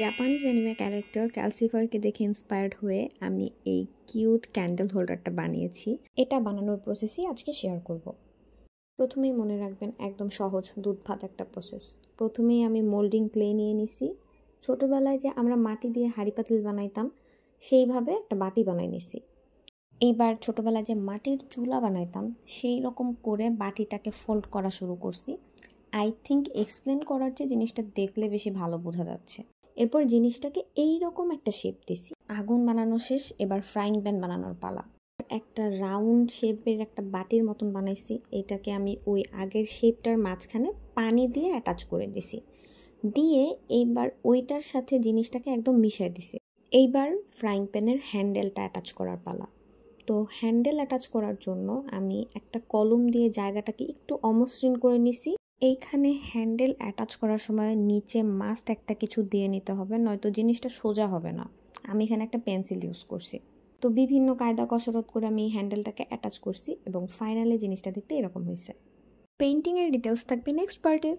Japanese anime character ক্যালসিফারকে দেখে inspired হয়ে আমি এই কিউট ক্যান্ডেল হোল্ডারটা বানিয়েছি। এটা বানানোর প্রসেসই আজকে শেয়ার করব। প্রথমেই মনে রাখবেন একদম সহজ দুধ ভাত একটা প্রসেস। প্রথমেই আমি মোল্ডিং ক্লে নিয়ে নিছি। ছোটোবেলায় যে আমরা মাটি দিয়ে হাঁড়ি পাতিল বানাইতাম সেইভাবে একটা বাটি বানাই নিছি। এইবার ছোটোবেলায় যে মাটির চুলা বানাইতাম সেই রকম করে বাটিটাকে ফোল্ড করা শুরু করছি। আই থিঙ্ক এক্সপ্লেন করার যে জিনিসটা দেখলে বেশি ভালো বোঝা যাচ্ছে। এরপর জিনিসটাকে এই রকম একটা শেপ দিছি। আগুন বানানো শেষ, এবার ফ্রাইং প্যান বানানোর পালা। একটা রাউন্ড শেপের একটা বাটির মতন বানাইছি। এটাকে আমি ওই আগের শেপটার মাঝখানে পানি দিয়ে অ্যাটাচ করে দিছি। দিয়ে এইবার ওইটার সাথে জিনিসটাকে একদম মিশিয়ে দিছি। এইবার ফ্রাইং প্যানের হ্যান্ডেলটা অ্যাটাচ করার পালা। তো হ্যান্ডেল অ্যাটাচ করার জন্য আমি একটা কলম দিয়ে জায়গাটাকে একটু অমসৃণ করে নিছি। এইখানে হ্যান্ডেল অ্যাটাচ করার সময় নিচে মাস্ট একটা কিছু দিয়ে নিতে হবে, নয়তো জিনিসটা সোজা হবে না। আমি এখানে একটা পেন্সিল ইউজ করছি। তো বিভিন্ন কায়দা কসরত করে আমি এই হ্যান্ডেলটাকে অ্যাটাচ করছি এবং ফাইনালি জিনিসটা দেখতে এরকম হয়েছে। পেইন্টিংয়ের ডিটেলস থাকবে নেক্সট পার্টে।